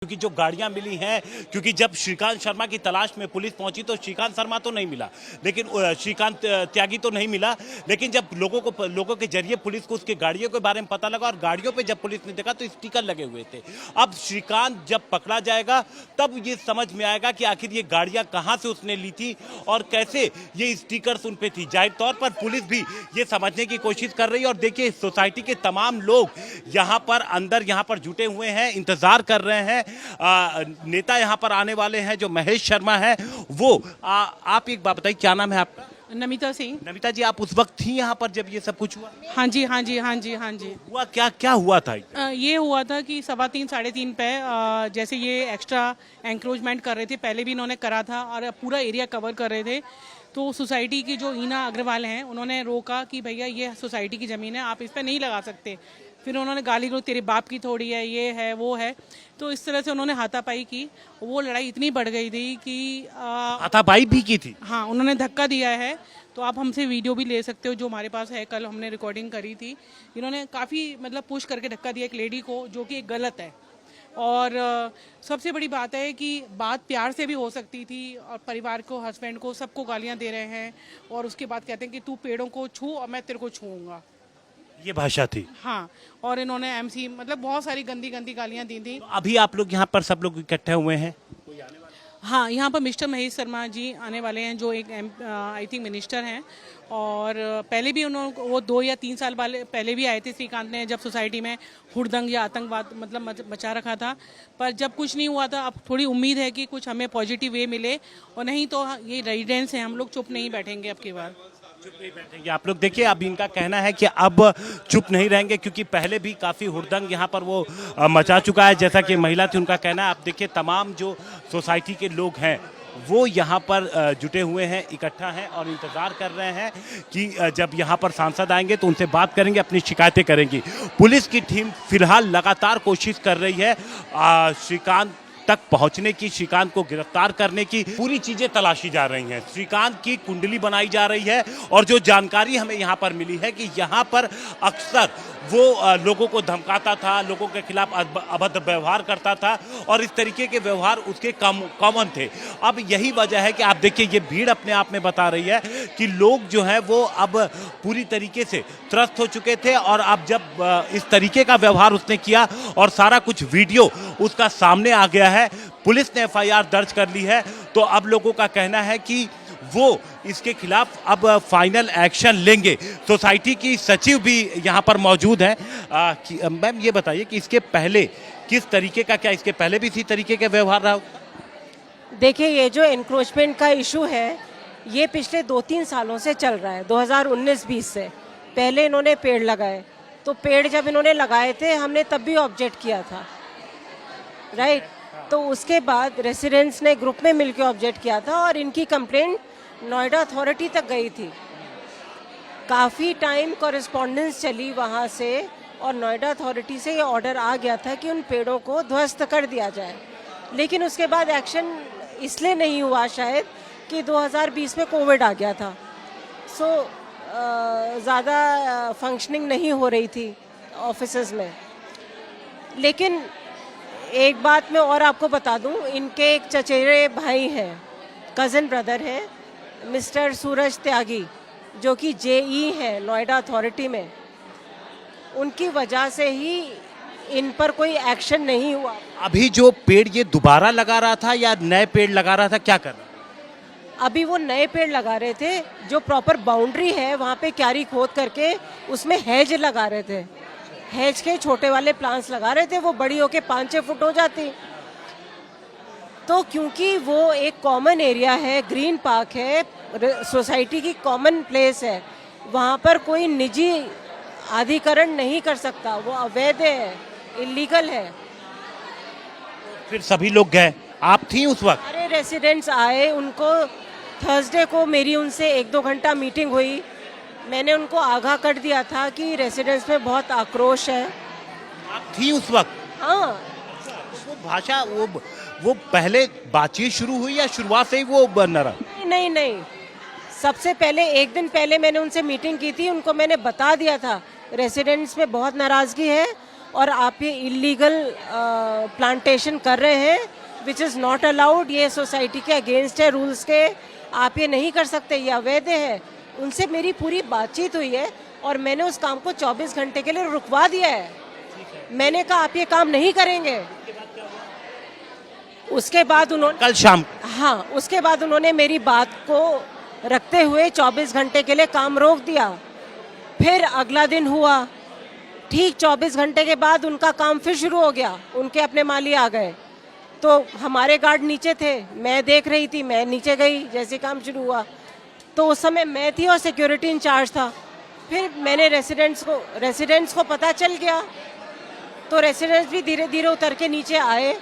क्योंकि जो गाड़ियां मिली हैं, क्योंकि जब श्रीकांत शर्मा की तलाश में पुलिस पहुंची तो श्रीकांत शर्मा तो नहीं मिला, लेकिन श्रीकांत त्यागी तो नहीं मिला, लेकिन जब लोगों के जरिए पुलिस को उसके गाड़ियों के बारे में पता लगा और गाड़ियों पे जब पुलिस ने देखा तो स्टिकर लगे हुए थे। अब श्रीकांत जब पकड़ा जाएगा तब ये समझ में आएगा कि आखिर ये गाड़ियां कहां से उसने ली थी और कैसे ये स्टिकर्स उन पे थी। जाहिर तौर पर पुलिस भी ये समझने की कोशिश कर रही है और देखिए सोसाइटी के तमाम लोग यहाँ पर अंदर यहाँ पर जुटे हुए हैं, इंतजार कर रहे हैं। नेता यहाँ पर आने वाले हैं जो महेश शर्मा है वो। आप एक बात बताइए, क्या नाम है आपका? नमिता सिंह। नमिता जी, आप उस वक्त थी यहाँ पर जब ये सब कुछ हुआ? हाँ जी हाँ जी हाँ जी हाँ जी। हुआ क्या, क्या हुआ था? ये हुआ था कि 3:15 साढ़े 3 पे जैसे ये एक्स्ट्रा एंक्रोचमेंट कर रहे थे, पहले भी इन्होंने करा था और पूरा एरिया कवर कर रहे थे। तो सोसाइटी की जो हीना अग्रवाल हैं उन्होंने रोका कि भैया ये सोसाइटी की ज़मीन है, आप इस पर नहीं लगा सकते। फिर उन्होंने गाली गलौज, तेरे बाप की थोड़ी है, ये है वो है, तो इस तरह से उन्होंने हाथापाई की। वो लड़ाई इतनी बढ़ गई थी कि हाथापाई भी की थी? हाँ, उन्होंने धक्का दिया है। तो आप हमसे वीडियो भी ले सकते हो जो हमारे पास है, कल हमने रिकॉर्डिंग करी थी। इन्होंने काफ़ी मतलब पुश करके धक्का दिया एक लेडी को, जो कि गलत है। और सबसे बड़ी बात है कि बात प्यार से भी हो सकती थी और परिवार को, हस्बैंड को, सबको गालियां दे रहे हैं और उसके बाद कहते हैं कि तू पेड़ों को छू और मैं तेरे को छूऊंगा, ये भाषा थी। हाँ। और इन्होंने एमसी मतलब बहुत सारी गंदी गंदी गालियां दी थी। अभी आप लोग यहाँ पर सब लोग इकट्ठे हुए हैं? हाँ, यहाँ पर मिस्टर महेश शर्मा जी आने वाले हैं जो एक आई थिंक मिनिस्टर हैं। और पहले भी उन्होंने वो 2 या 3 साल पहले भी आए थे श्रीकांत ने, जब सोसाइटी में हुड़दंग या आतंकवाद मतलब मचा रखा था। पर जब कुछ नहीं हुआ था, अब थोड़ी उम्मीद है कि कुछ हमें पॉजिटिव वे मिले, और नहीं तो ये रेजिडेंट्स हैं, हम लोग चुप नहीं बैठेंगे अब की बार। चुप नहीं बैठेंगे। आप लोग देखिए, अब इनका कहना है कि अब चुप नहीं रहेंगे क्योंकि पहले भी काफ़ी हुड़दंग यहाँ पर वो मचा चुका है। जैसा कि महिला थी, उनका कहना है। आप देखिए तमाम जो सोसाइटी के लोग हैं वो यहाँ पर जुटे हुए हैं, इकट्ठा हैं और इंतज़ार कर रहे हैं कि जब यहाँ पर सांसद आएंगे तो उनसे बात करेंगे, अपनी शिकायतें करेंगी। पुलिस की टीम फिलहाल लगातार कोशिश कर रही है श्रीकांत तक पहुंचने की, श्रीकांत को गिरफ्तार करने की। पूरी चीजें तलाशी जा रही हैं, श्रीकांत की कुंडली बनाई जा रही है। और जो जानकारी हमें यहाँ पर मिली है कि यहाँ पर अक्सर वो लोगों को धमकाता था, लोगों के खिलाफ अभद्र व्यवहार करता था और इस तरीके के व्यवहार उसके कॉमन थे। अब यही वजह है कि आप देखिए ये भीड़ अपने आप में बता रही है कि लोग जो हैं वो अब पूरी तरीके से त्रस्त हो चुके थे। और अब जब इस तरीके का व्यवहार उसने किया और सारा कुछ वीडियो उसका सामने आ गया है, पुलिस ने एफआईआर दर्ज कर ली है, तो अब लोगों का कहना है कि वो इसके खिलाफ अब फाइनल एक्शन लेंगे। सोसाइटी की सचिव भी यहाँ पर मौजूद हैं। मैम ये बताइए कि इसके पहले किस तरीके का, क्या इसके पहले भी इसी तरीके का व्यवहार रहा? देखिए, ये जो एनक्रोचमेंट का इशू है ये पिछले 2-3 सालों से चल रहा है, 2019-20 से। पहले इन्होंने पेड़ लगाए, तो पेड़ जब इन्होंने लगाए थे हमने तब भी ऑब्जेक्ट किया था, राइट। तो उसके बाद रेसिडेंट्स ने ग्रुप में मिलकर ऑब्जेक्ट किया था और इनकी कंप्लेंट नोएडा अथॉरिटी तक गई थी। काफ़ी टाइम कॉरेस्पॉन्डेंस चली वहाँ से और नोएडा अथॉरिटी से ये ऑर्डर आ गया था कि उन पेड़ों को ध्वस्त कर दिया जाए। लेकिन उसके बाद एक्शन इसलिए नहीं हुआ शायद कि 2020 में कोविड आ गया था, सो ज़्यादा फंक्शनिंग नहीं हो रही थी ऑफिसेज में। लेकिन एक बात मैं और आपको बता दूं, इनके एक चचेरे भाई हैं, कज़न ब्रदर हैं, मिस्टर सूरज त्यागी, जो कि जेई है नोएडा अथॉरिटी में। उनकी वजह से ही इन पर कोई एक्शन नहीं हुआ। अभी जो पेड़ ये दोबारा लगा रहा था या नए पेड़ लगा रहा था, क्या कर रहा था? अभी वो नए पेड़ लगा रहे थे, जो प्रॉपर बाउंड्री है वहाँ पे क्यारी खोद करके उसमें हेज लगा रहे थे। हेज के छोटे वाले प्लांट्स लगा रहे थे, वो बड़ी होके 5-6 फुट हो जाती। तो क्योंकि वो एक कॉमन एरिया है, ग्रीन पार्क है, सोसाइटी की कॉमन प्लेस है, वहाँ पर कोई निजी अधिकरण नहीं कर सकता, वो अवैध है, इलीगल है। फिर सभी लोग गए, आप थी उस वक्त? सारे रेसिडेंट्स आए, उनको थर्सडे को मेरी उनसे 1-2 घंटा मीटिंग हुई। मैंने उनको आगाह कर दिया था कि रेसिडेंट्स में बहुत आक्रोश है। आप थी उस वक्त? हाँ। वो भाषा, वो पहले बातचीत शुरू हुई या शुरुआत से ही वो बन रहा? नहीं, सबसे पहले 1 दिन पहले मैंने उनसे मीटिंग की थी। उनको मैंने बता दिया था रेसिडेंट्स में बहुत नाराज़गी है और आप ये इलीगल प्लांटेशन कर रहे हैं विच इज़ नॉट अलाउड, ये सोसाइटी के अगेंस्ट है, रूल्स के, आप ये नहीं कर सकते, ये अवैध है। उनसे मेरी पूरी बातचीत हुई है और मैंने उस काम को 24 घंटे के लिए रुकवा दिया है। मैंने कहा आप ये काम नहीं करेंगे। उसके बाद उन्होंने कल शाम हाँ, उसके बाद उन्होंने मेरी बात को रखते हुए 24 घंटे के लिए काम रोक दिया। फिर अगला दिन हुआ, ठीक 24 घंटे के बाद उनका काम फिर शुरू हो गया, उनके अपने माली आ गए। तो हमारे गार्ड नीचे थे, मैं देख रही थी, मैं नीचे गई जैसे काम शुरू हुआ। तो उस समय मैं थी और सिक्योरिटी इंचार्ज था। फिर मैंने रेसिडेंट्स को पता चल गया, तो रेसिडेंट्स भी धीरे धीरे उतर के नीचे आए